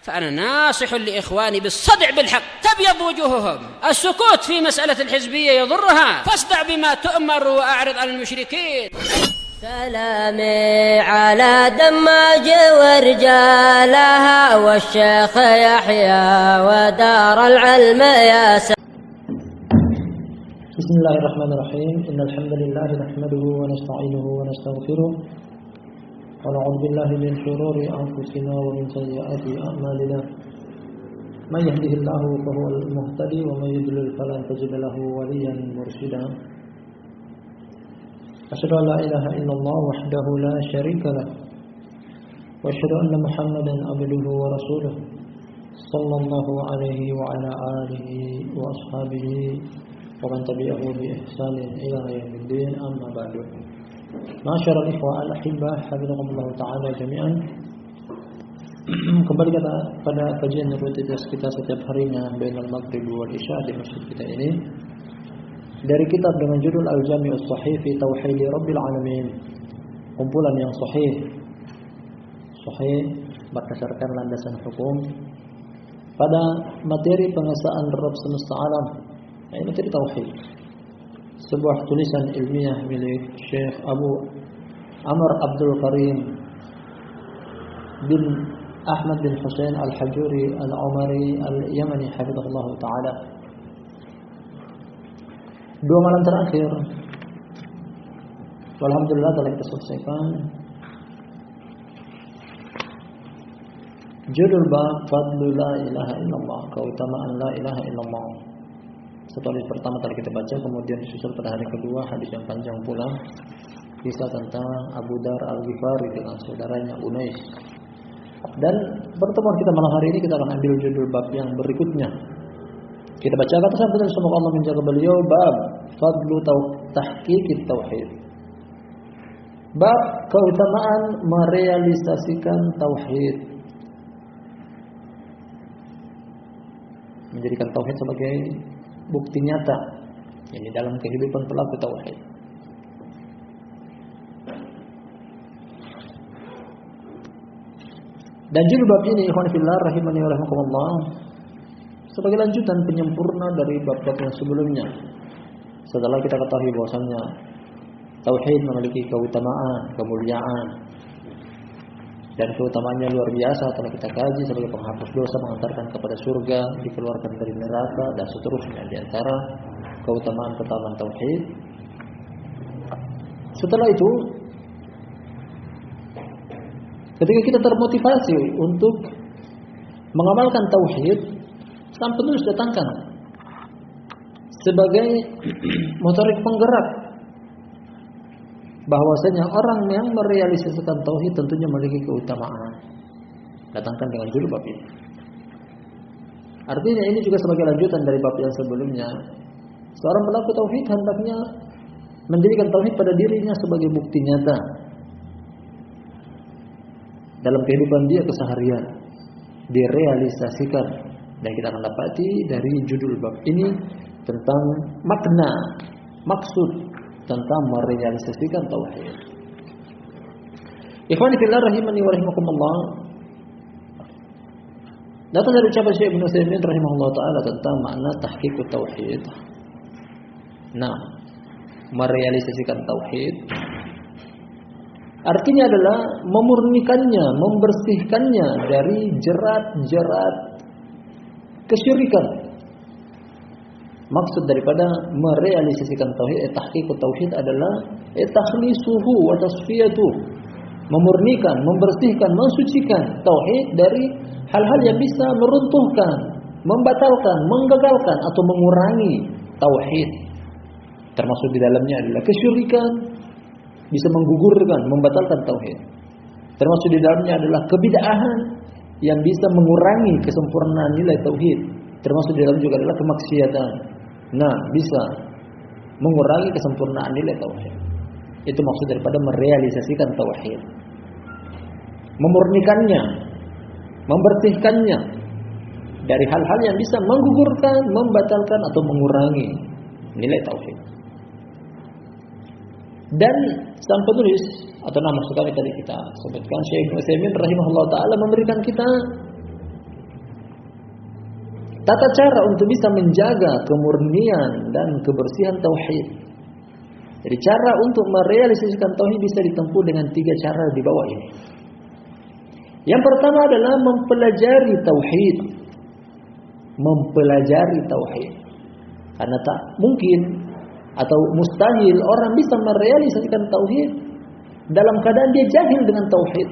فأنا ناصح لإخواني بالصدع بالحق تبيض وجوههم. السكوت في مسألة الحزبية يضرها، فاصدع بما تؤمر وأعرض عن المشركين. سلامي على دماج ورجالها والشيخ يحيى ودار العلم يا بسم الله الرحمن الرحيم. إن الحمد لله نحمده ونستعينه ونستغفره ونعوذ بالله من شرور أنفسنا ومن سيئات أعمالنا. من يهده الله فهو المهتدي ومن يضلل فلن تجد له وليا مرشدا. أشهد أن لا إله إلا الله وحده لا شريك له وأشهد أن محمدا عبده ورسوله صلى الله عليه وعلى آله وأصحابه ومن تبعه بإحسان إلى يوم الدين. أما بعد. Masyarul ikhwah al-ahibbah, hafizakumullah ta'ala jami'an. Kembali pada kajian rutinitas kita setiap harinya bainal maghrib wal isya di masjid kita ini, dari kitab dengan judul Al-Jami'us Shahih fi Tauhid Rabbil Alamin. Kumpulan yang sahih berdasarkan landasan hukum pada materi pengesaan Rabb semesta alam, yaitu materi tauhid. Sebuah tulisan ilmiah milik Syekh Abu Amr Abdul Karim bin Ahmad bin Husain Al-Hajuri Al-Umari Al-Yamani hafizahullah ta'ala. 2 malam terakhir alhamdulillah telah kita selesaikan judul bab Fadlu la ilaha illallah, keutamaan la ilaha illallah. Setelah hadis pertama tadi kita baca, kemudian disusul pada hari kedua hadis yang panjang pula, kisah tentang Abu Dar Al-Ghifari dengan saudaranya Unais. Dan pertemuan kita malam hari ini kita akan ambil judul bab yang berikutnya. Kita baca kata sampai semoga Allah menjaga beliau, bab Fadlu tahqiqit tauhid. Bab keutamaan merealisasikan tauhid, menjadikan tauhid sebagai bukti nyata ini dalam kehidupan pelaku tauhid. Dan judul bab ini ikhwan fillah rahimani wa rahimakumullah sebagai lanjutan penyempurna dari bab-bab yang sebelumnya. Setelah kita ketahui bahwasannya tauhid memiliki keutamaan, kemuliaan, dan keutamaannya luar biasa, telah kita kaji sebagai penghapus dosa, mengantarkan kepada surga, dikeluarkan dari neraka, dan seterusnya di antara keutamaan tauhid. Setelah itu, ketika kita termotivasi untuk mengamalkan tauhid, sang penulis datangkan sebagai motorik penggerak bahwasanya orang yang merealisasikan tauhid tentunya memiliki keutamaan. Datangkan dengan judul bab ini. Artinya ini juga sebagai lanjutan dari bab yang sebelumnya. Seorang pelaku tauhid hendaknya menjadikan tauhid pada dirinya sebagai bukti nyata dalam kehidupan dia keseharian, direalisasikan. Dan kita akan dapati dari judul bab ini tentang makna, maksud tentang merealisasikan tauhid. Ikhwani fillah rahimani wa rahimakumullah. Datang dari ucapan Syekh Ibnu Utsaimin rahimahullah taala tentang makna tahqiqut tauhid. Nah, merealisasikan tauhid artinya adalah memurnikannya, membersihkannya dari jerat-jerat kesyirikan. Maksud daripada merealisasikan tauhid, tahqiqut tauhid adalah takhlisuhu wa tasfiyatuh, memurnikan, membersihkan, mensucikan tauhid dari hal-hal yang bisa meruntuhkan, membatalkan, menggagalkan atau mengurangi tauhid. Termasuk di dalamnya adalah kesyirikan, bisa menggugurkan, membatalkan tauhid. Termasuk di dalamnya adalah kebid'ahan yang bisa mengurangi kesempurnaan nilai tauhid. Termasuk di dalamnya juga adalah kemaksiatan. Nah, bisa mengurangi kesempurnaan nilai tauhid. Itu maksud daripada merealisasikan tauhid. Memurnikannya, membersihkannya dari hal-hal yang bisa menggugurkan, membatalkan atau mengurangi nilai tauhid. Dan sang penulis atau nama maksud kami tadi kita sebutkan Syekh Ibnu Utsaimin rahimahullah taala memberikan kita Tata cara untuk bisa menjaga kemurnian dan kebersihan tauhid. Jadi cara untuk merealisasikan tauhid bisa ditempuh dengan 3 cara di bawah ini. Yang pertama adalah mempelajari tauhid. Mempelajari tauhid. Karena tak mungkin atau mustahil orang bisa merealisasikan tauhid dalam keadaan dia jahil dengan tauhid.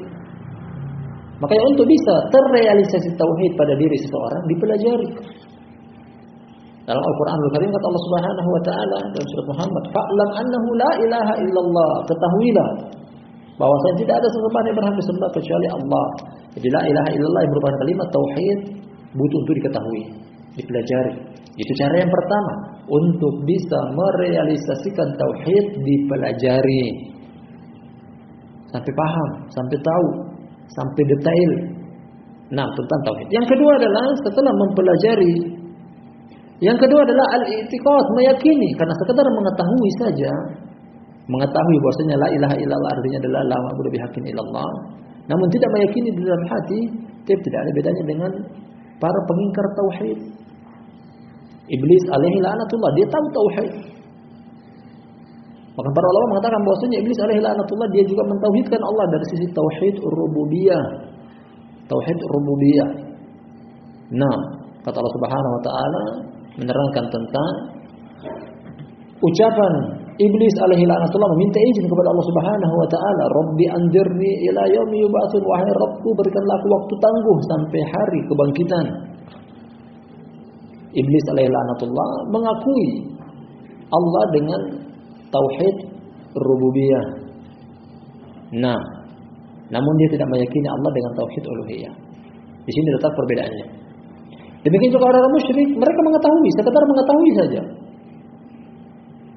Makanya untuk bisa terrealisasi tauhid pada diri seseorang dipelajari. Dalam Al-Qur'anul Karim kata Allah Subhanahu wa taala dalam surat Muhammad, "Fa'lam annahu la ilaha illallah." Ketahuilah bahwasanya tidak ada sesembahan yang berhak disembah kecuali Allah. Jadi la ilaha illallah yang merupakan kalimat tauhid butuh untuk diketahui, dipelajari. Itu cara yang pertama untuk bisa merealisasikan tauhid dipelajari. Sampai paham, sampai tahu, sampai detail. Nah, tentang tauhid. Yang kedua adalah setelah mempelajari, yang kedua adalah al-i'tiqad, meyakini. Karena sekedar mengetahui saja, mengetahui bahwasanya la ilaha illallah artinya adalah la ma'budu bihaqqin illallah, namun tidak meyakini di dalam hati, tidak ada bedanya dengan para pengingkar tauhid. Iblis alaihi la'natullah, dia tahu tauhid. Maka para ulama mengatakan bahwasanya Iblis alaihi la'natullah dia juga mentauhidkan Allah dari sisi tauhid rububiyah. Tauhid rububiyah. Nah, kata Allah Subhanahu wa taala menerangkan tentang ucapan Iblis alaihi la'natullah meminta izin kepada Allah Subhanahu wa taala, "Rabbi anzirni ila yaumi yub'atsun." Wahai Rabbku, berikanlah aku waktu tangguh sampai hari kebangkitan. Iblis alaihi la'natullah mengakui Allah dengan tauhid rububiyah. Nah, namun dia tidak meyakini Allah dengan tauhid uluhiyah. Di sini letak perbedaannya. Demikian juga orang musyrik, mereka mengetahui, sekedar mengetahui saja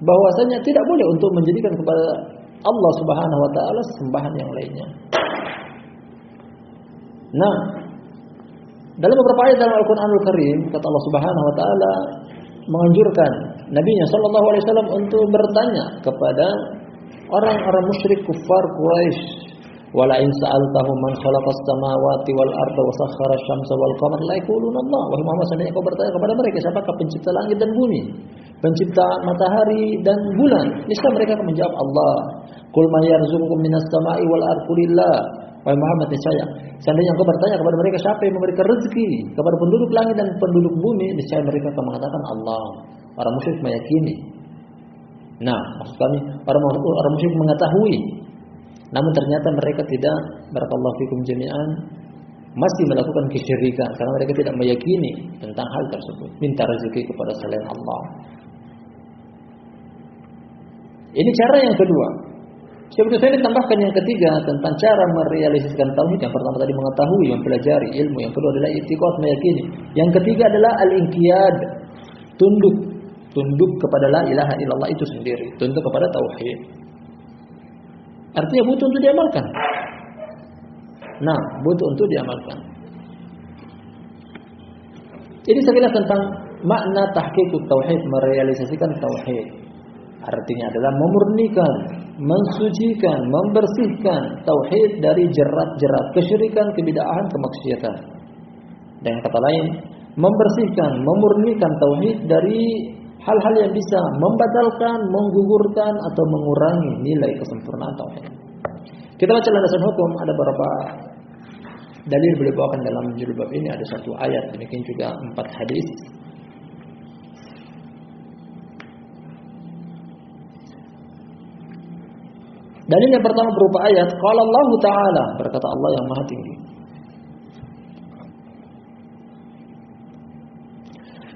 bahwasanya tidak boleh untuk menjadikan kepada Allah Subhanahu wa taala sembahan yang lainnya. Nah, dalam beberapa ayat dalam Al-Qur'anul Karim kata Allah Subhanahu wa taala menganjurkan Nabi-Nya sallallahu alaihi wasallam untuk bertanya kepada orang-orang musyrik kufar Quraisy, "Wala in sa'altahum man khalaqas samawati wal arda wa sakhkhara asy-syamsa wal qamara la yaquluna Allah." Wahai Muhammad, seandainya kau bertanya kepada mereka, siapakah pencipta langit dan bumi, pencipta matahari dan bulan, niscaya mereka akan menjawab Allah. "Qul may yarzuqukum minas sama'i wal ardi qulillah." Wahai Muhammad, niscaya seandainya engkau bertanya kepada mereka siapa yang memberikan rezeki kepada penduduk langit dan penduduk bumi, niscaya mereka akan mengatakan Allah. Orang musyrik meyakini. Nah, maksud kami orang musyrik mengetahui, namun ternyata mereka tidak, barakallahu fikum jami'an, masih melakukan kesyirikan karena mereka tidak meyakini tentang hal tersebut. Minta rezeki kepada selain Allah. Ini cara yang kedua. Sebetulnya saya ditambahkan yang ketiga tentang cara merealisasikan tauhid. Yang pertama tadi mengetahui, mempelajari ilmu. Yang kedua adalah i'tiqad, meyakini. Yang ketiga adalah al-inqiyad, tunduk kepada la ilaha illallah itu sendiri, tunduk kepada tauhid. Artinya butuh untuk diamalkan. Nah, butuh untuk diamalkan. Ini sekilas tentang makna tahqiqut tauhid, merealisasikan tauhid. Artinya adalah memurnikan, mensucikan, membersihkan tauhid dari jerat-jerat kesyirikan, kebid'ahan, kemaksiatan. Dengan kata lain, membersihkan, memurnikan tauhid dari hal-hal yang bisa membatalkan, menggugurkan atau mengurangi nilai kesempurnaan tauhid. Kita baca landasan hukum, ada beberapa dalil boleh bawakan dalam judul bab ini, ada 1 ayat, demikian juga 4 hadis. Dalil yang pertama berupa ayat, qala Allah Ta'ala, berkata Allah yang Maha Tinggi.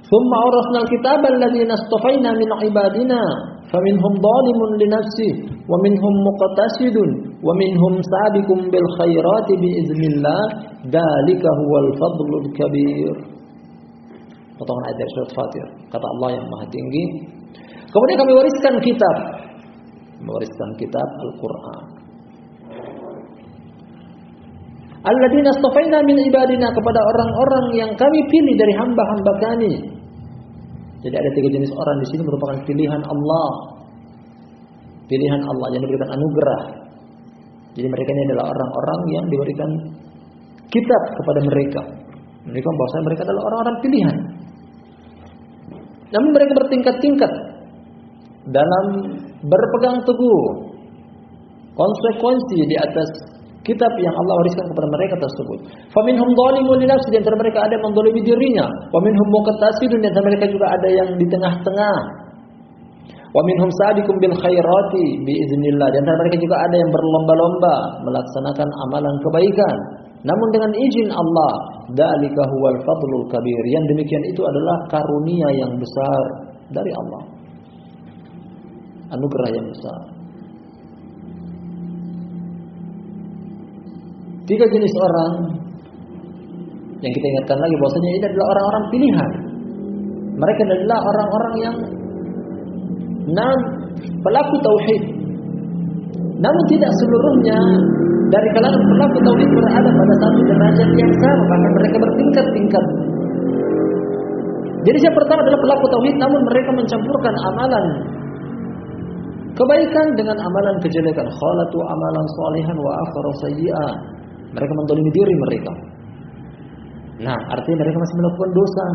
Tsumma awrasna al-kitaba alladziina istafayna min 'ibadina faminhum dhalimun li nafsihi wa minhum muqtasidun wa minhum sabiqun bil khairati bi idznillah dzalika huwal fadlul kabir. Potongan ayat dari surat Fatir. Kata Allah yang Maha Tinggi, kemudian kami wariskan kitab, mewariskan kitab Al-Qur'an. Alladzina istafayna min ibadina, kepada orang-orang yang kami pilih dari hamba-hamba kami. Jadi ada 3 jenis orang di sini merupakan pilihan Allah. Pilihan Allah yang diberikan anugerah. Jadi mereka ini adalah orang-orang yang diberikan kitab kepada mereka. Mereka bahwasanya mereka adalah orang-orang pilihan. Namun mereka bertingkat-tingkat dalam berpegang teguh konsekuensi di atas kitab yang Allah wariskan kepada mereka tersebut. Faminhum dzalimun li nafsihi, di antara mereka ada yang menzalimi dirinya. Wa minhum muqtasidun, di antara mereka juga ada yang di tengah-tengah. Wa minhum sabiqun bil khairati biiznillah, di antara mereka juga ada yang berlomba-lomba melaksanakan amalan kebaikan namun dengan izin Allah. Dzalika huwal fadlul kabir, yang demikian itu adalah karunia yang besar dari Allah, anugerah yang besar. 3 jenis orang yang kita ingatkan lagi bahwasanya ini adalah orang-orang pilihan. Mereka adalah orang-orang yang pelaku tauhid. Namun tidak seluruhnya dari kalangan pelaku tauhid berada pada satu derajat yang sama, bahkan mereka bertingkat-tingkat. Jadi yang pertama adalah pelaku tauhid namun mereka mencampurkan amalan kebaikan dengan amalan kejelekan. Khalatu amalan shalihan wa akhara sayyi'ah. Mereka menzalimi diri mereka. Nah, artinya mereka masih melakukan dosa,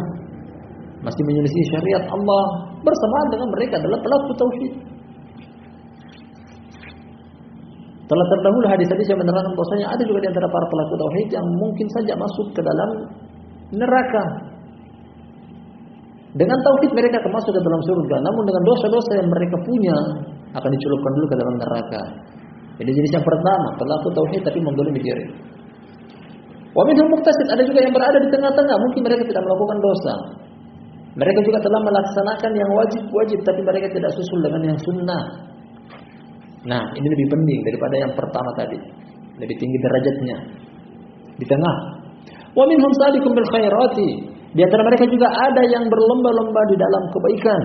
masih menyelisih syariat Allah. Bersamaan dengan mereka adalah pelaku tauhid. Telah terdahulu hadis-hadis yang menerangkan bahwasanya ada juga di antara para pelaku tauhid yang mungkin saja masuk ke dalam neraka. Dengan tauhid mereka akan masuk ke dalam surga, namun dengan dosa-dosa yang mereka punya akan dicelupkan dulu ke dalam neraka. Ini jenis yang pertama, pelaku tauhid tapi menzalimi diri. Wa minhum muqtasid, ada juga yang berada di tengah-tengah, mungkin mereka tidak melakukan dosa. Mereka juga telah melaksanakan yang wajib-wajib tapi mereka tidak susul dengan yang sunnah. Nah, ini lebih penting daripada yang pertama tadi. Lebih tinggi derajatnya. Di tengah. Wa minhum sabiqun bil khairati. Di antara mereka juga ada yang berlomba-lomba di dalam kebaikan.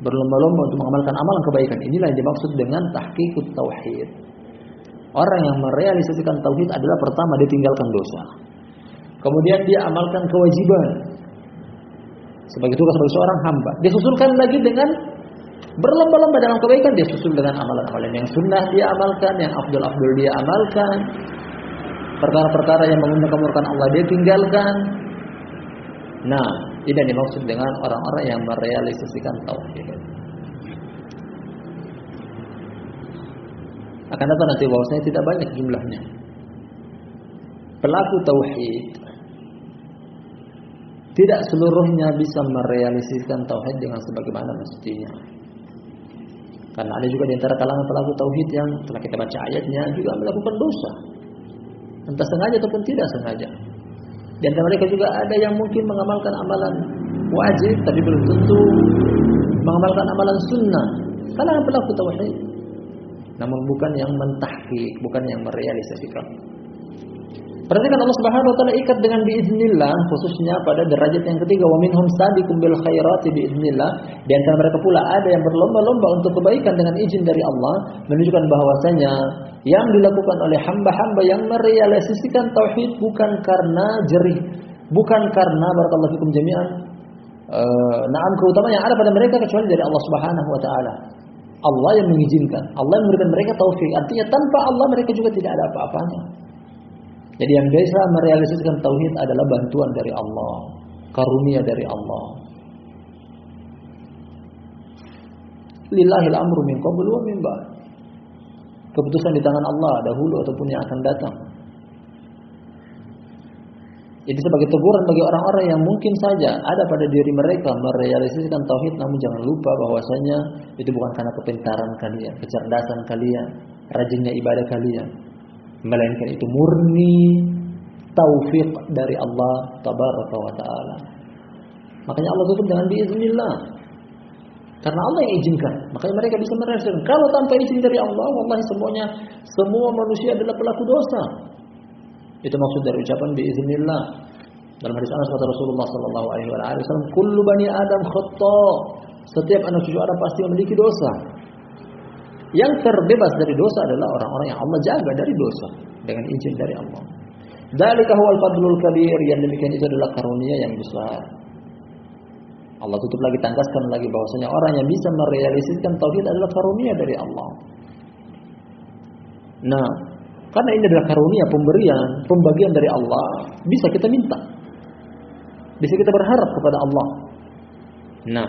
Berlomba-lomba untuk mengamalkan amalan kebaikan. Inilah yang dimaksud dengan tahqiqut tauhid. Orang yang merealisasikan tauhid adalah pertama dia tinggalkan dosa. Kemudian dia amalkan kewajiban sebagai tugas sebagai seorang hamba. Dia susulkan lagi dengan berlomba-lomba dalam kebaikan, dia susul dengan amalan-amalan yang sunnah dia amalkan, yang afdal-afdal dia amalkan. Perkara-perkara yang mengumandangkan Allah dia tinggalkan. Nah, ini yang dimaksud dengan orang-orang yang merealisasikan tauhid. Akan datang nanti bahwasanya tidak banyak jumlahnya pelaku tauhid. Tidak seluruhnya bisa merealisasikan tauhid dengan sebagaimana mestinya. Karena ada juga di antara kalangan pelaku tauhid yang telah kita baca ayatnya juga melakukan dosa, entah sengaja ataupun tidak sengaja. Di antara mereka juga ada yang mungkin mengamalkan amalan wajib tapi belum tentu mengamalkan amalan sunnah. Kalangan pelaku tauhid, namun bukan yang mentahqiq, bukan yang merealisasikan. Perhatikan Allah Subhanahu wa taala ikat dengan biiznillah, khususnya pada derajat yang ketiga, wa minhum sabiqun bil khairati biiznillah. Di antara mereka pula ada yang berlomba-lomba untuk kebaikan dengan izin dari Allah, menunjukkan bahwasanya yang dilakukan oleh hamba-hamba yang merealisasikan tauhid bukan karena jerih, bukan karena barakallahu fikum jami'an na'am keutamaan yang ada pada mereka kecuali dari Allah Subhanahu wa taala. Allah yang mengizinkan, Allah yang memberikan mereka taufik. Artinya tanpa Allah mereka juga tidak ada apa-apanya. Jadi yang bisa merealisasikan tauhid adalah bantuan dari Allah, karunia dari Allah. Lillahil amru min qablu wa min ba'd. Keputusan di tangan Allah dahulu ataupun yang akan datang. Jadi sebagai teguran bagi orang-orang yang mungkin saja ada pada diri mereka merealisasikan tauhid, namun jangan lupa bahwasanya itu bukan karena kepintaran kalian, kecerdasan kalian, rajinnya ibadah kalian, melainkan itu murni taufik dari Allah tabaraka wa taala. Makanya Allah tutup dengan biiznillah. Karena Allah yang izinkan, makanya mereka bisa merealisasikan. Kalau tanpa izin dari Allah, wallahi semua manusia adalah pelaku dosa. Itu maksud dari ucapan biiznillah. Dalam hadis Anas kata Rasulullah sallallahu alaihi wasallam, "Kullu bani Adam khata." Setiap anak cucu Adam pasti memiliki dosa. Yang terbebas dari dosa adalah orang-orang yang Allah jaga dari dosa dengan izin dari Allah. Dzalika huwal fadlul kabir, yang demikian itu adalah karunia yang besar. Allah tutup lagi, tangkaskan lagi bahwasanya orang yang bisa merealisasikan tauhid adalah karunia dari Allah. Nah, karena ini adalah karunia, pemberian, pembagian dari Allah, bisa kita minta. Bisa kita berharap kepada Allah. Nah,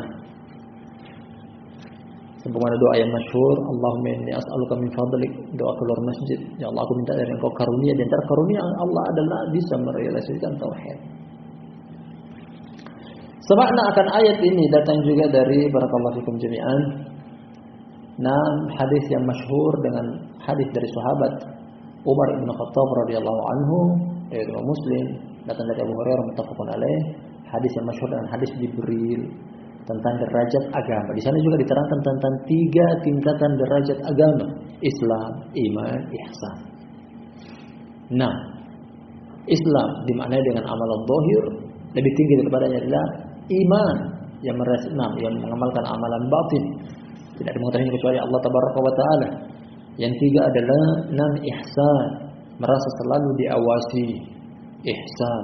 sebagaimana doa yang masyhur, Allahumma inni as'aluka min fadlik, doa keluar masjid. Ya Allah, aku minta dari Engkau karunia, di antara karunia Allah adalah bisa merealisasikan tauhid. Semakna akan ayat ini datang juga dari barakallahu fikum jami'an. Nah, hadis yang masyhur dengan hadis dari sahabat Umar bin Khattab radhiyallahu anhu, yaitu Muslim, datang dari Abu Hurairah muttafaqun alaih. Hadis yang masyhur dengan hadis Jibril tentang derajat agama. Di sana juga diterangkan tentang 3 tingkatan derajat agama: Islam, iman, ihsan. Nah, Islam dimaknai dengan amalan zahir, lebih tinggi daripadanya adalah iman yang mengamalkan amalan batin. Tidak mengetahui kecuali Allah tabaraka wa taala. Yang 3 adalah ihsan, merasa selalu diawasi, ihsan.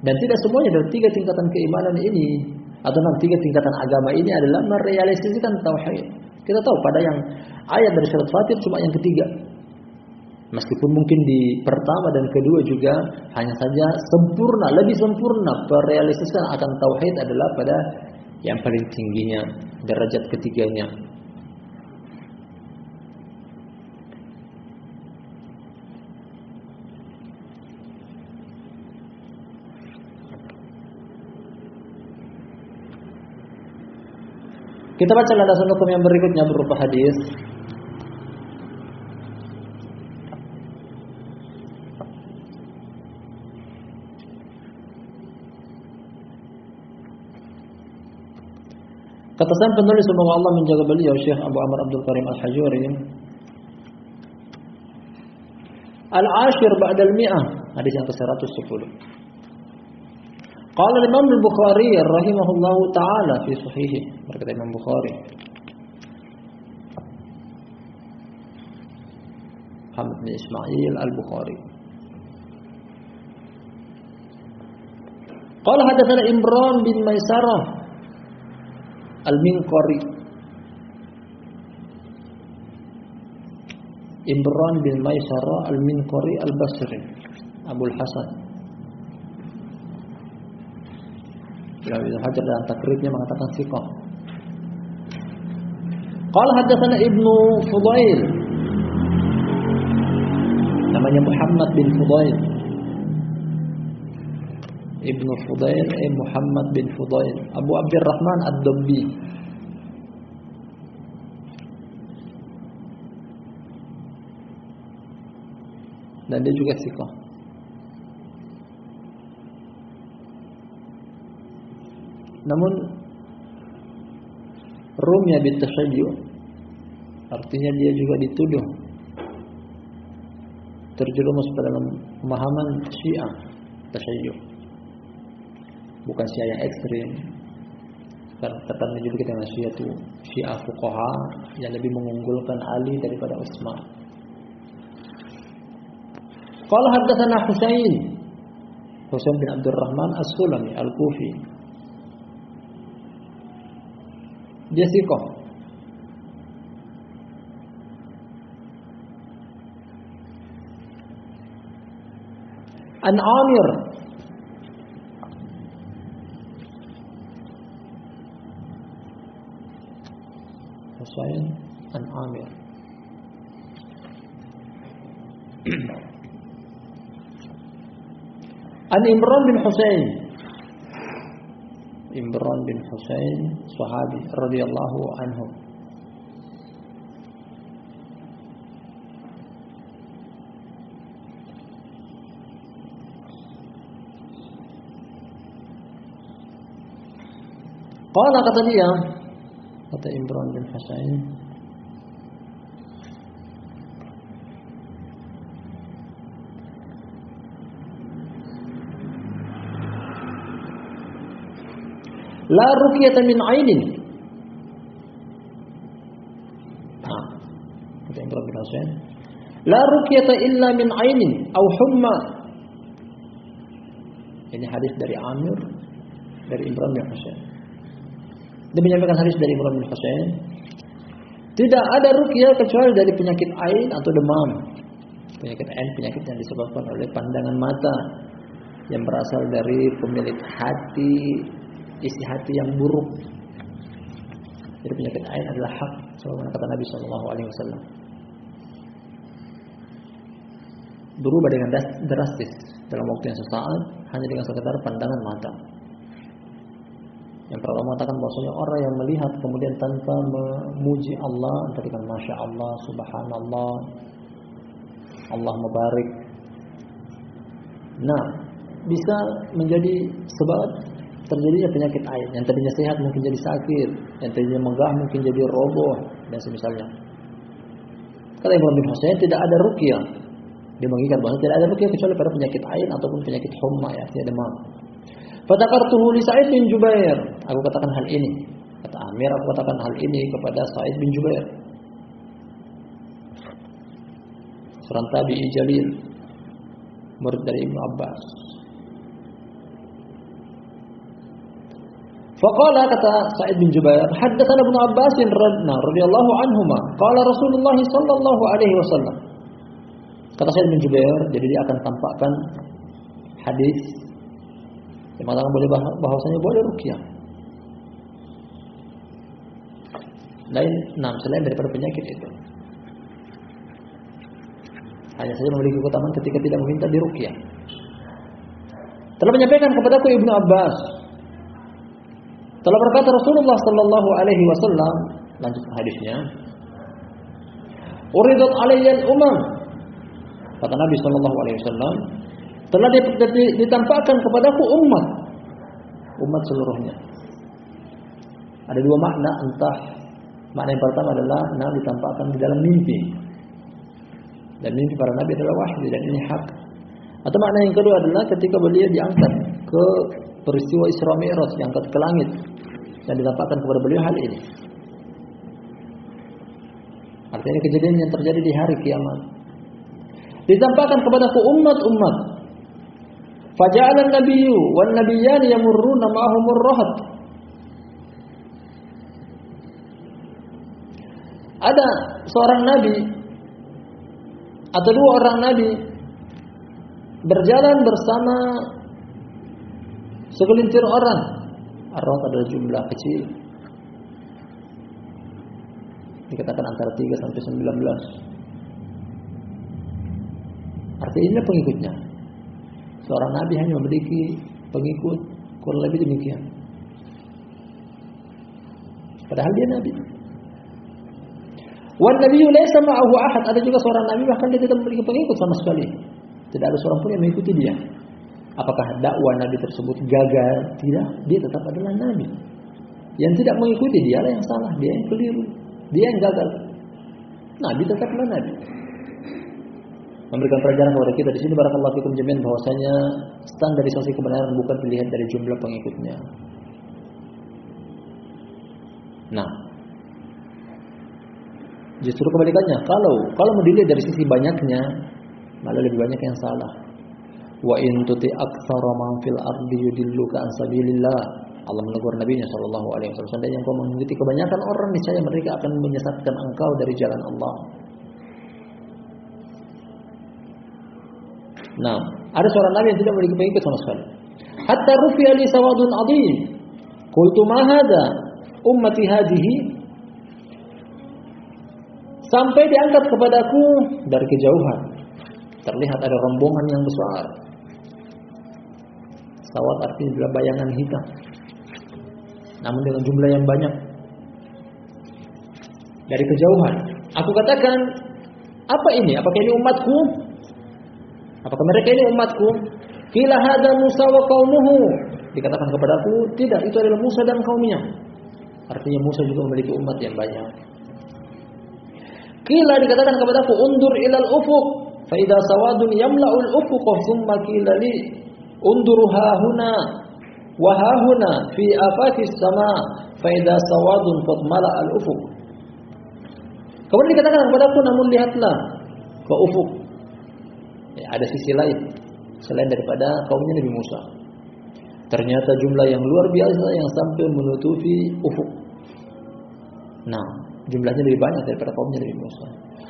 Dan tidak semuanya dari 3 tingkatan keimanan ini atau 3 tingkatan agama ini adalah merealisasikan tauhid. Kita tahu pada yang ayat dari surat Fatir cuma yang ketiga. Meskipun mungkin di pertama dan kedua juga hanya saja sempurna, lebih sempurna perealisasian akan tauhid adalah pada yang paling tingginya, derajat ketiganya. Kita baca landasan hukum yang berikutnya berupa hadis. Kata sang penulis, semoga Allah menjaga beliau, Syekh Abu Amr Abdul Karim Al-Hajuri. Al-ashir ba'da al-mi'ah, hadis yang ke-110. Qala Imam Al-Bukhari rahimahullahu taala fi sahihih, berkata Imam Bukhari, Muhammad bin Ismail Al-Bukhari. Qala hadatsana Imran bin Maisarah Al-Minqari. Imran bin Maisarah Al-Minqari Al-Basri, Abul Hasan. Ibnu Hajar dalam takribnya mengatakan thiqah. Qala hadatsana Ibnu Fudail, namanya Muhammad bin Fudail. Ibnu Fudail Muhammad bin Fudail Abu Abdurrahman Ad-Dabbi. Dan dia juga thiqah. Namun rumya bitasayyu, artinya dia juga dituduh terjerumus pada dalam pemahaman Syiah tasayyu. Bukan Syiah yang ekstrim, karena terkadang juga dengan Syiah fuqaha yang lebih mengunggulkan Ali daripada Utsman. Qala haddatsana Husain bin Abdurrahman As-Sulami Al-Kufi. Dia thiqah. An Amir, Husain an Amir. An Imran bin Husain, Imran bin Husain sahabi radhiyallahu anhu. Qala, kata dia, kata Imran bin Husain, la ruqyata min ainin. Kata Imran bin Husain, la ruqyata illa min ainin aw humma. Ini hadis dari Amir, dari Imran bin Husain. Dia menyampaikan hadis dari Imran bin Husain, tidak ada ruqyah kecuali dari penyakit ain atau demam. Penyakit ain, penyakit yang disebabkan oleh pandangan mata yang berasal dari pemilik hati, isi hati yang buruk, Jadi penyakit ain adalah hak, sebagaimana kata Nabi Shallallahu Alaihi Wasallam. Berubah dengan drastis dalam waktu yang sesaat hanya dengan sekedar pandangan mata. Yang pertama mengatakan bahwasanya orang yang melihat kemudian tanpa memuji Allah, katakan masya Allah, subhanallah, Allah mubarak. Nah, bisa menjadi sebab terjadinya penyakit ain. Yang tadinya sehat mungkin jadi sakit, yang tadinya megah mungkin jadi roboh dan semisalnya. Kata Imran bin Husain tidak ada ruqyah. Dia mengingat bahwa tidak ada ruqyah kecuali pada penyakit ain ataupun penyakit humma, ya, artinya demam. Fatakartuhu li Sa'id bin Jubair. Aku katakan hal ini. Kata Amir, aku katakan hal ini kepada Sa'id bin Jubair. Seorang tabi'i jalil, murid dari Ibnu Abbas. Faqala, kata Sa'id bin Jubair, haddatsana Ibnu Abbas radhiyallahu anhuma, qala Rasulullah sallallahu alaihi wasallam. Kata Sa'id bin Jubair, jadi dia akan tampakkan hadis yang mengatakan boleh bahwasanya boleh ruqyah. Selain daripada penyakit itu. Hanya saja memiliki keutamaan ketika tidak meminta diruqyah. Telah menyampaikan kepadaku Ibnu Abbas, telah berkata Rasulullah sallallahu alaihi wasallam, lanjut hadisnya, uridat alayya al-umam. Kata Nabi sallallahu alaihi wasallam, telah ditampakkan kepadaku umat seluruhnya. Ada dua makna, entah makna yang pertama adalah Nabi ditampakkan di dalam mimpi, dan mimpi para nabi adalah wahyu dan ini hak. Atau makna yang kedua adalah ketika beliau diangkat ke peristiwa Isra Mi'raj, diangkat ke langit dan ditampakkan kepada beliau hal ini. Artinya kejadian yang terjadi di hari kiamat. Ditampakkan kepadaku umat-umat. Faja'ala an-nabiyyu wan-nabiyyani yamurruna ma'ahumur rahat. Ada seorang nabi atau dua orang nabi berjalan bersama segelintir orang. Ar-rahat adalah jumlah kecil. Dikatakan antara 3 sampai 19. Artinya pengikutnya. Seorang nabi hanya memiliki pengikut kurang lebih demikian. Padahal dia nabi. Wan nabiyyu laysa ma'ahu ahad. Ada juga seorang nabi bahkan dia tidak memiliki pengikut sama sekali. Tidak ada seorang pun yang mengikuti dia. Apakah dakwah nabi tersebut gagal? Tidak, dia tetap adalah nabi. Yang tidak mengikuti dialah yang salah, dia yang keliru, dia yang gagal. Nabi tetaplah nabi. Memberikan pelajaran kepada kita di sini barakallahu fikum jami'an bahwasanya standarisasi kebenaran bukan dilihat dari jumlah pengikutnya. Nah, justru kebalikannya, kalau mau dilihat dari sisi banyaknya, malah lebih banyak yang salah. Wa in tuti aktsara man fil ardi yudilluka an sabilillah. Allah menegur nabinya sallallahu alaihi wasallam, seandainya engkau mengikuti kebanyakan orang, niscaya mereka akan menyesatkan engkau dari jalan Allah. Nah, ada seorang nabi yang tidak memiliki pengikut sama sekali. Hatta rufi'a li sawadun adhim. Qultu ma hadha? Ummati hadhihi. Sampai diangkat kepadaku dari kejauhan, terlihat ada rombongan yang besar. Sawad artinya adalah bayangan hitam, namun dengan jumlah yang banyak. Dari kejauhan, aku katakan, apa ini? Apakah ini umatku? Apakah mereka ini umatku? Qila hadza Musa wa qaumuhu. Dikatakan kepadaku, tidak, itu adalah Musa dan kaumnya. Artinya Musa juga memiliki umat yang banyak. Qila, dikatakan kepadaku, undur ilal ufuq, fa idza sawadun yamla'ul ufuq, thumma qila li undur hahuna wa hahuna fi afaqis sama, fa idza sawadun qad mala'al ufuq. Kemudian dikatakan kepadaku, namun lihatlah ke ufuk. Ya, ada sisi lain selain daripada kaumnya Nabi Musa. Ternyata jumlah yang luar biasa yang sampai menutupi ufuk. Nah, jumlahnya lebih banyak daripada kaumnya Nabi Musa.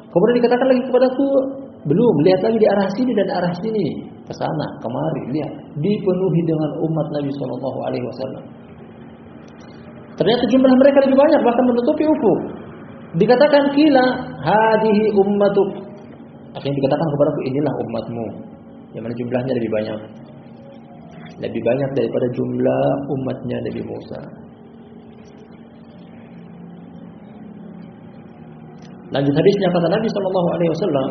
Kemudian dikatakan lagi kepadaku, belum, lihat lagi di arah sini dan arah sini, ke sana, kemari, lihat, dipenuhi dengan umat Nabi sallallahu alaihi wasallam. Ternyata jumlah mereka lebih banyak, bahkan menutupi ufuk. Dikatakan kila hadihi ummatuk. Akhirnya dikatakan kepadaku, inilah umatmu. Yang mana jumlahnya lebih banyak. Lebih banyak daripada jumlah umatnya Nabi Musa. Lanjut hadisnya, kata Nabi sallallahu alaihi wasallam,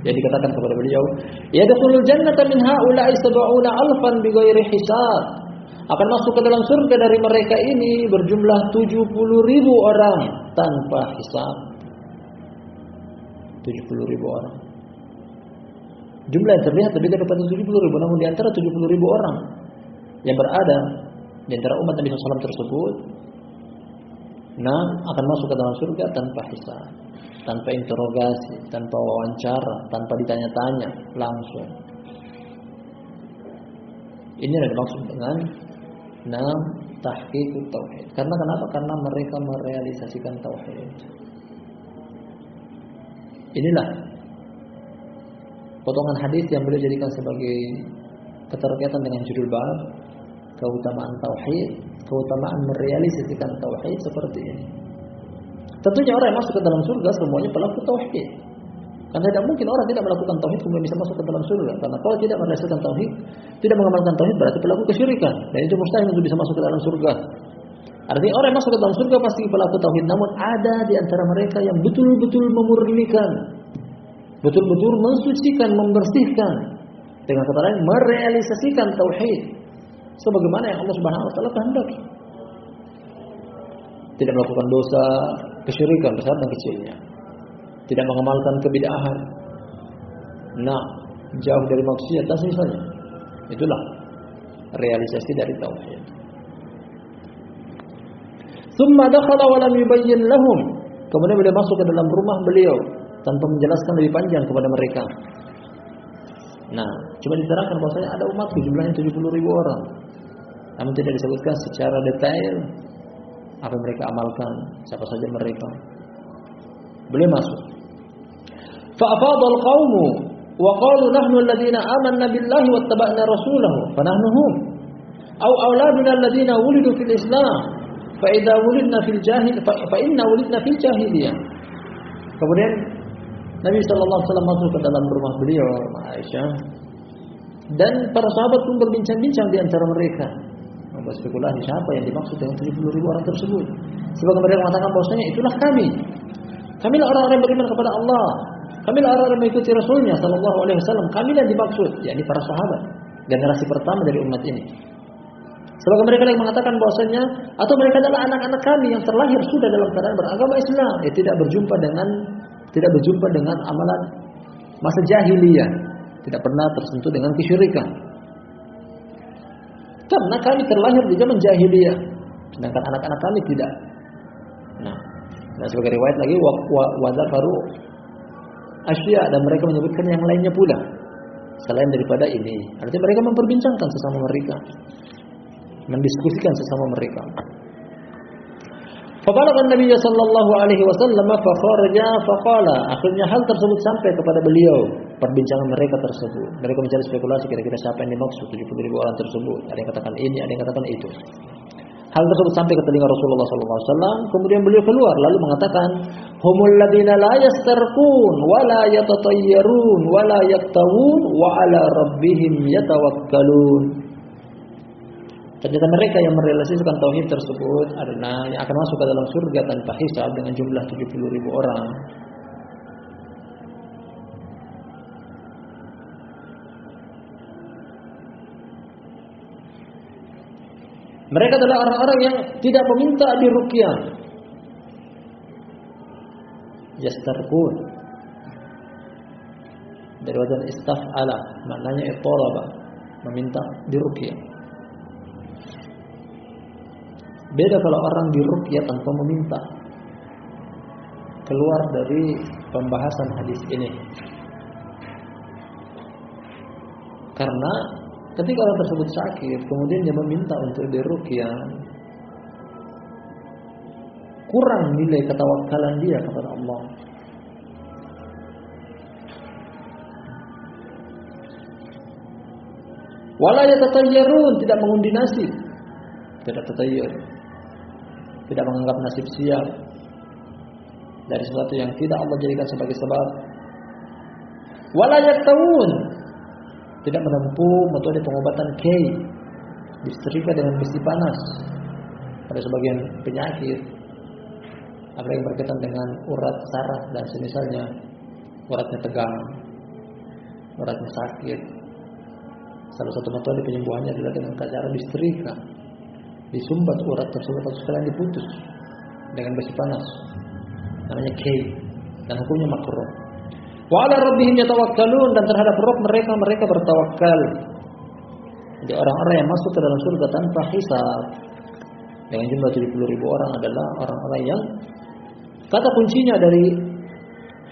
yang dikatakan kepada beliau, yadkhulul jannata min haula'i sab'una alfan bighairi hisab. Akan masuk ke dalam surga dari mereka ini berjumlah 70.000 orang tanpa hisab. 70.000 orang. Jumlah yang terlihat lebih daripada 70.000, namun di antara 70.000 orang yang berada di antara umat Nabi SAW tersebut, akan masuk ke dalam surga tanpa hisab, tanpa interogasi, tanpa wawancara, tanpa ditanya-tanya, langsung. Ini yang dimaksud dengan tahqiqut tauhid. Karena kenapa? Karena mereka merealisasikan tauhid. Inilah potongan hadis yang beliau jadikan sebagai keterkaitan dengan judul bab, keutamaan tauhid, keutamaan merealisasikan tauhid seperti ini. Tentunya orang yang masuk ke dalam surga semuanya pelaku tauhid. Karena tidak mungkin orang tidak melakukan tauhid kemudian bisa masuk ke dalam surga. Karena kalau tidak merealisasikan tauhid, tidak mengamalkan tauhid, berarti pelaku kesyirikan, dan itu mustahil untuk bisa masuk ke dalam surga. Artinya orang yang masuk ke dalam surga pasti pelaku tauhid, namun ada di antara mereka yang betul-betul memurnikan, betul-betul mensucikan, membersihkan, dengan kata lain merealisasikan tauhid sebagaimana yang Allah Subhanahu wa taala kehendaki. Tidak melakukan dosa kesyirikan besar dan kecilnya. Tidak mengamalkan kebid'ahan. Jauh dari maksiat dan sisanya. Itulah realisasi dari tauhid. Tsumma dakhala wa lam yubayyin lahum. Kemudian beliau masuk ke dalam rumah beliau tanpa menjelaskan lebih panjang kepada mereka. Cuma diterangkan bahwasanya ada umat jumlahnya 70.000 orang. Namun tidak disebutkan secara detail apa yang mereka amalkan, siapa saja mereka. Beliau masuk. Fa'afadha al-qawmu wa qalu nahnu alladhina amanna billahi wattaba'na rasulahu fa nahnu hum aw auladuna alladhina wulidu fil Islam fa idza wulidna fil jahil fa inna wulidna fil jahiliyah. Kemudian Nabi sallallahu alaihi wasallam masuk ke dalam rumah beliau, Aisyah, dan para sahabat pun berbincang-bincang di antara mereka. Berspekulasi siapa yang dimaksud dengan 70.000 orang tersebut. Sebagian mereka mengatakan bahwasanya itulah kami. Kamilah orang-orang yang beriman kepada Allah. Kamilah orang-orang yang mengikuti Rasulnya sallallahu alaihi wasallam. Kamilah yang dimaksud, yakni para sahabat, generasi pertama dari umat ini. Sebagian mereka yang mengatakan bahwasanya atau mereka adalah anak-anak kami yang terlahir sudah dalam keadaan beragama Islam, tidak berjumpa dengan amalan masa jahiliyah, tidak pernah tersentuh dengan kesyirikan. Karena kami terlahir di zaman jahiliyah, sedangkan anak-anak kami tidak. Dan sebagai riwayat lagi wadzakaru asya, dan mereka menyebutkan yang lainnya pula selain daripada ini. Artinya mereka memperbincangkan sesama mereka, mendiskusikan sesama mereka. Fabalagha Nabi sallallahu alaihi wasallam fa kharaja fa qala. Akhirnya hal tersebut sampai kepada beliau, perbincangan mereka tersebut. Mereka mencari spekulasi kira-kira siapa yang dimaksud 70.000 orang tersebut. Ada yang katakan ini, ada yang katakan itu. Hal tersebut sampai ke telinga Rasulullah sallallahu alaihi wasallam, kemudian beliau keluar lalu mengatakan, "Humul ladzina la yastarqun wa la yatatayyarun wa la yaktawun wa 'ala rabbihim yatawakkalun." Ternyata mereka yang merealisasikan tauhid tersebut adalah yang akan masuk ke dalam surga tanpa hisab dengan jumlah 70.000 orang. Mereka adalah orang-orang yang tidak meminta diruqyah. Yastarqun. Dari wazan istaf'ala, maknanya ittalaba, meminta diruqyah. Beda kalau orang diruqyah tanpa meminta. Keluar dari pembahasan hadis ini. Karena ketika orang tersebut sakit, kemudian dia meminta untuk diruqyah, kurang nilai ketawakkalan dia kepada Allah. Wala yatatayyarun, tidak mengundi nasib, tidak tatayyur. tidak menganggap nasib sial dari sesuatu yang tidak Allah jadikan sebagai sebab. Wala yaktawun, tidak menempuh metode pengobatan K, disetrika dengan besi panas pada sebagian penyakit, apalagi yang berkaitan dengan urat saraf dan semisalnya. Uratnya tegang, uratnya sakit. Salah satu metode penyembuhannya adalah dengan cara disetrika, disumbat urat tersebut atau sekalian diputus dengan besi panas. Namanya K, dan hukumnya makruh. Wa 'ala rabbihim yatawakkalun, dan terhadap Rabb mereka bertawakal. Jadi orang-orang yang masuk ke dalam surga tanpa hisab dengan jumlah 70.000 orang adalah orang-orang yang kata kuncinya dari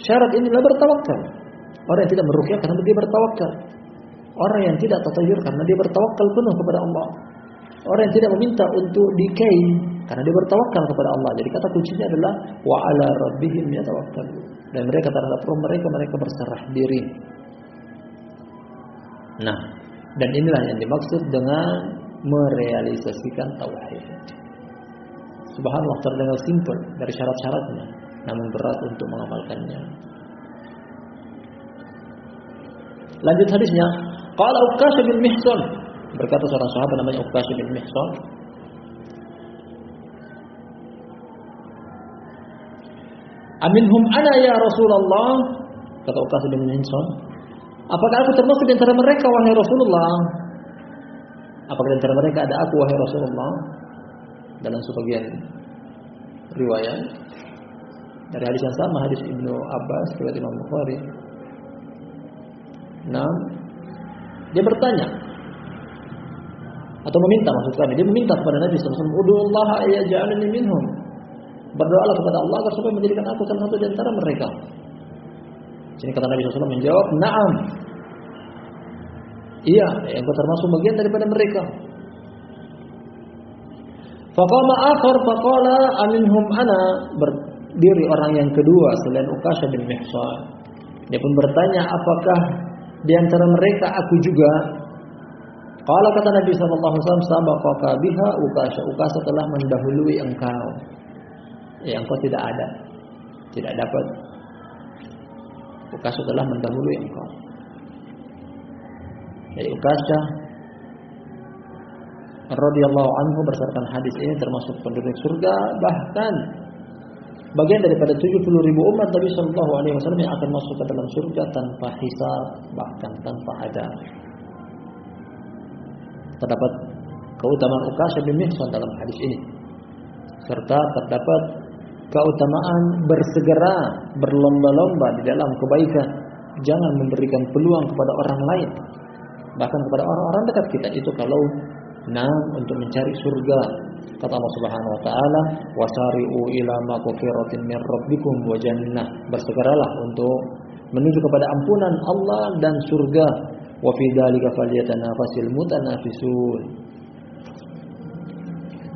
syarat inilah bertawakal. Orang yang tidak meruqyah karena dia bertawakal. Orang yang tidak tatayur karena dia bertawakal penuh kepada Allah. Orang yang tidak meminta untuk dikai karena dia bertawakal kepada Allah. Jadi kata kuncinya adalah wa 'ala rabbihim yatawakkalun. Dan mereka terhadap Rabb mereka berserah diri. Nah, dan inilah yang dimaksud dengan merealisasikan tauhid. Subhanallah, terdengar simpel dari syarat-syaratnya, namun berat untuk mengamalkannya. Lanjut hadisnya, qala Uqasyah bin Mihsan, berkata seorang sahabat namanya Uqasyah bin Mihsan, aminhum ana ya Rasulullah, kata Uqasyah bin Mihsan, apakah aku termasuk di antara mereka wahai Rasulullah? Apakah di antara mereka ada aku wahai Rasulullah? Dalam sebagian riwayat dari hadis yang sama, hadis Ibnu Abbas riwayat Imam Bukhari. Nah, dia bertanya atau meminta, maksud kami, dia meminta kepada Nabi sallallahu alaihi wasallam, "Ud'ullaha ayyaj'alani minhum." Berdoalah kepada Allah agar supaya menjadikan aku salah satu di antara mereka. Sini kata Nabi sallallahu alaihi wasallam menjawab, "Na'am." Iya, engkau termasuk bagian daripada mereka. Faqama akhar faqala aminhum ana, berdiri orang yang kedua selain Uqasyah bin Mihsan. Dia pun bertanya, apakah di antara mereka aku juga? Qala, kata Nabi sallallahu alaihi wasallam, sabaqaka biha Uqasyah. Uqasyah telah mendahului engkau. Ya, engkau tidak ada, tidak dapat. Uqasyah telah mendahului engkau. Jadi Uqasyah radhiyallahu anhu berdasarkan hadis ini termasuk penduduk surga, bahkan bagian daripada 70.000 umat Nabi sallallahu alaihi wasallam yang akan masuk ke dalam surga tanpa hisab, bahkan tanpa adab. Terdapat keutamaan Uqasyah bin Mihsan dalam hadis ini, serta terdapat keutamaan bersegera, berlomba-lomba di dalam kebaikan. Jangan memberikan peluang kepada orang lain, bahkan kepada orang-orang dekat kita itu, kalau untuk mencari surga. Kata Allah Subhanahu wa taala, "Wasari'u ila maghfiratin min rabbikum wa jannah." Bersegeralah untuk menuju kepada ampunan Allah dan surga. Wa fi dzalika falyatanafasil mutanafisun.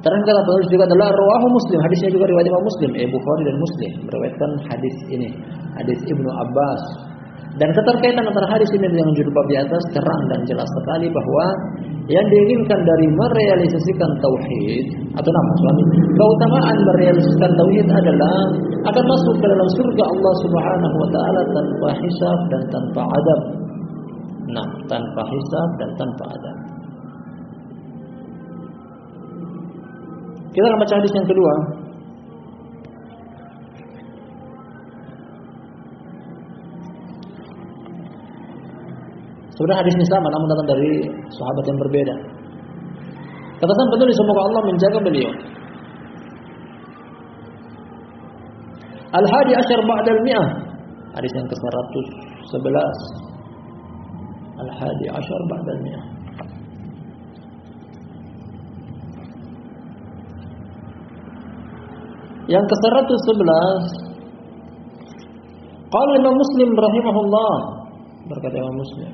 Terang kata penulis juga adalah rawahu Muslim, hadisnya juga riwayat Imam Muslim, Bukhari dan Muslim meriwayatkan hadis ini, hadis Ibnu Abbas. Dan keterkaitan antara hadis ini dengan judul bab di atas terang dan jelas sekali bahwa yang diinginkan dari merealisasikan tauhid atau keutamaan merealisasikan tauhid adalah akan masuk ke dalam surga Allah Subhanahu wa taala tanpa hisab dan tanpa adab. Nah, tanpa hisab dan tanpa adab. Kita akan baca hadis yang kedua. Sebenarnya hadisnya sama, namun datang dari sahabat yang berbeda. Kata sang penulis, semoga Allah menjaga beliau. Al-hadi asyar ba'dal mi'ah, hadis yang ke-111. Al-hadi asyar ba'dal mi'ah. Yang ke-111, qala Imam Muslim rahimahullah, berkata Imam Muslim,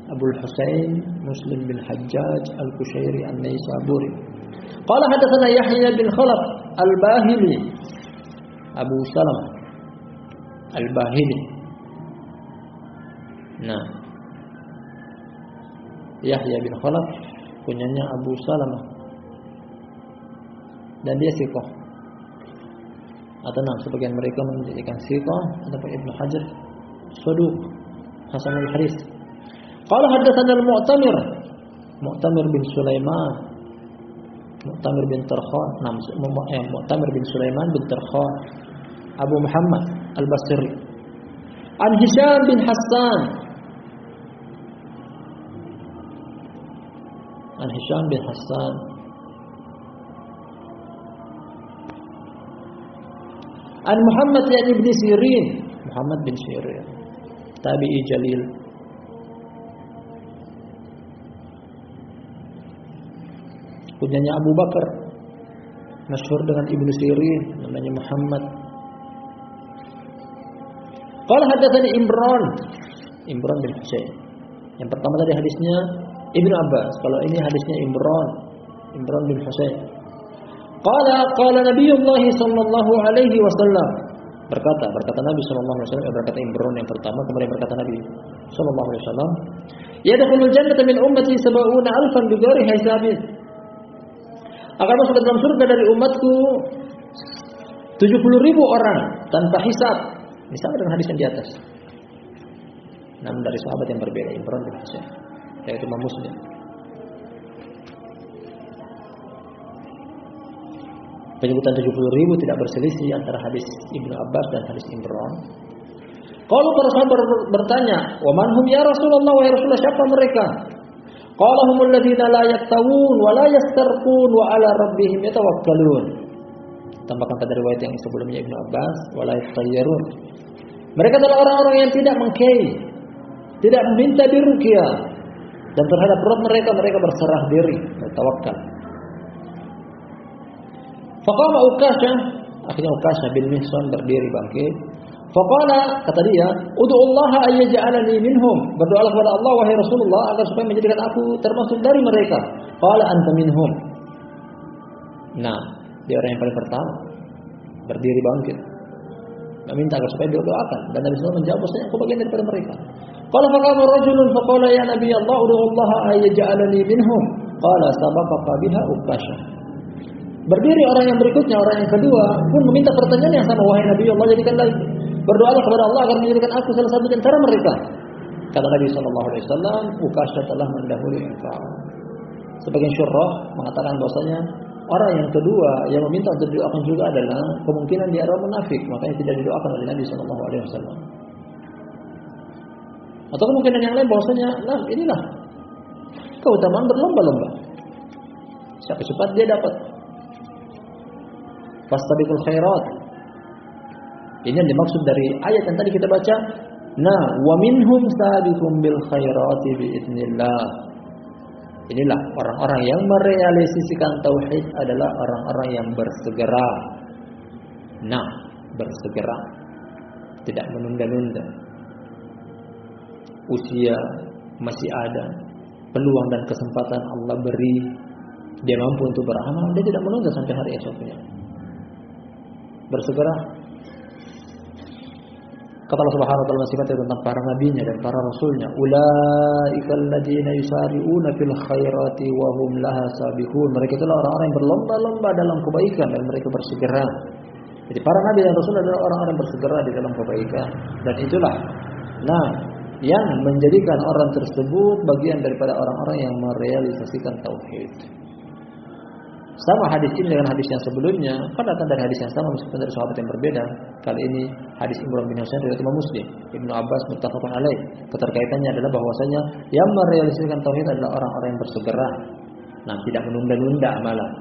Abul Husain Muslim bin Hajjaj Al-Kushairi An-Naisaburi, qala hadatsana Yahya bin Khalaf Al-Bahili, Abu Salamah Al-Bahili. Nah, Yahya bin Khalaf kunyanya Abu Salamah. dan dia thiqah. Atau sebagian mereka menjadikan thiqah ataupun Ibnu Hajar saduq, hasanul hadis. Qala haddatsana al-Mu'tamir, Mu'tamir bin Sulaiman, Mu'tamir bin Tarkhan, Mu'tamir bin Sulaiman bin Tarkhan, Abu Muhammad al-Basri. An Hisham bin Hassan, An Hisham bin Hassan, An Muhammad ibn Sirin, Muhammad bin Sirin, tabi'i jalil. Kunyanya Abu Bakar, masyhur dengan Ibnu Sirin, namanya Muhammad. Qala haddatsani Imran, Imran bin Husain. Yang pertama tadi hadisnya Ibnu Abbas, kalau ini hadisnya Imran, Imran bin Husain. Qala Nabiullah sallallahu alaihi wasallam, berkata Nabi sallallahu alaihi wasallam, berkata Imran yang pertama, kemudian berkata Nabi sallallahu alaihi wasallam, yadkhulul jannata min ummati 70,000 bighairi hisabin. Akan masuk ke dalam surga dari umatku 70.000 orang tanpa hisab. Ini sama dengan hadis yang di atas. Namun dari sahabat yang berbeda, Imran bin Husain, yaitu Imam Muslim. Penyebutan 70.000 tidak berselisih antara hadis Ibnu Abbas dan hadis Imran. Kalau para sahabat bertanya, "Wa man hum ya Rasulullah, wa ya Rasulullah, siapa mereka?" Qala humul ladzina la yaktawun wa la yastarqun wa ala rabbihim yatawakkalun. Tambahkan pada riwayat yang sebelumnya Ibnu Abbas, wa la yatayyarun. Mereka adalah orang-orang yang tidak mengkei, tidak meminta diruqyah, dan terhadap Rabb mereka berserah diri, bertawakal. Faqama Uqasyah, akhirnya Uqasyah bin Mihsan berdiri bangkit. Faqala, kata dia, ud'ullaha ayyaj'alani minhum. Berdoalah kepada Allah wahai Rasulullah agar supaya menjadikan aku termasuk dari mereka. Qala anta minhum. Nah, dia orang yang paling pertama berdiri bangkit, meminta agar supaya didoakan, dan Nabi SAW menjawab bahwasanya aku bagian daripada mereka. Qala faqama rajulun faqala ya Nabi Allah ud'ullaha ayyaj'alani minhum. Qala sabaqaka biha Uqasyah. Berdiri orang yang berikutnya, orang yang kedua pun meminta pertanyaan yang sama, wahai Nabi Allah, jadikanlah, berdoalah kepada Allah agar menjadikan aku salah satu di antara mereka. Kata Nabi SAW, Uqasyah telah mendahului engkau. Sebagian syurah mengatakan bahwasanya orang yang kedua yang meminta untuk didoakan juga adalah kemungkinan dia orang munafik, makanya tidak didoakan oleh Nabi SAW. Atau kemungkinan yang lain bahwasanya, nah inilah keutamaan berlomba-lomba. Siapa cepat dia dapat. Fastabiqul khairat. Ini yang dimaksud dari ayat yang tadi kita baca. Nah, wa minhum sabiqum bil khairati biidznillah. Inilah orang-orang yang merealisasikan tauhid adalah orang-orang yang bersegera. Nah, bersegera. Tidak menunda-nunda. Usia masih ada, peluang dan kesempatan Allah beri, dia mampu untuk beramal, dia tidak menunda sampai hari esoknya. Bersegera. Kata Allah Subhanahu wa taala sifatnya tentang para nabinya dan para rasulnya, ulaikal ladzina yusari'una fil khairati wa hum laha sabiqun. Mereka itulah orang-orang yang berlomba-lomba dalam kebaikan dan mereka bersegera. Jadi para nabi dan rasul adalah orang-orang yang bersegera di dalam kebaikan, dan itulah yang menjadikan orang tersebut bagian daripada orang-orang yang merealisasikan tauhid. Sama hadis ini dengan hadis yang sebelumnya, kan datang dari hadis yang sama meskipun dari sahabat yang berbeda. Kali ini hadis Imran bin Husain dari Imam Muslim, Ibnu Abbas muttafaqun alaih. Keterkaitannya adalah bahwasanya yang merealisasikan tauhid adalah orang-orang yang bersegera. Nah, tidak menunda-nunda amalan,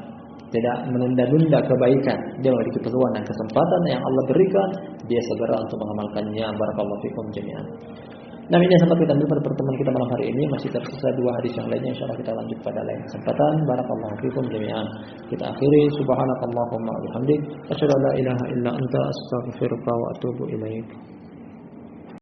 tidak menunda-nunda kebaikan. Dia memiliki peluang dan kesempatan yang Allah berikan, dia segera untuk mengamalkannya. Barakallahu fikum jami'an. Nah, ini yang sempat kita ambil pada pertemuan kita malam hari ini. Masih tersisa 2 hadis yang lainnya, insyaallah kita lanjut pada lain kesempatan. Barakallahu fikum jami'an. Kita akhiri subhanakallahumma wa bihamdik asyhadu an la ilaha illa anta astaghfiruka wa atubu ilaik.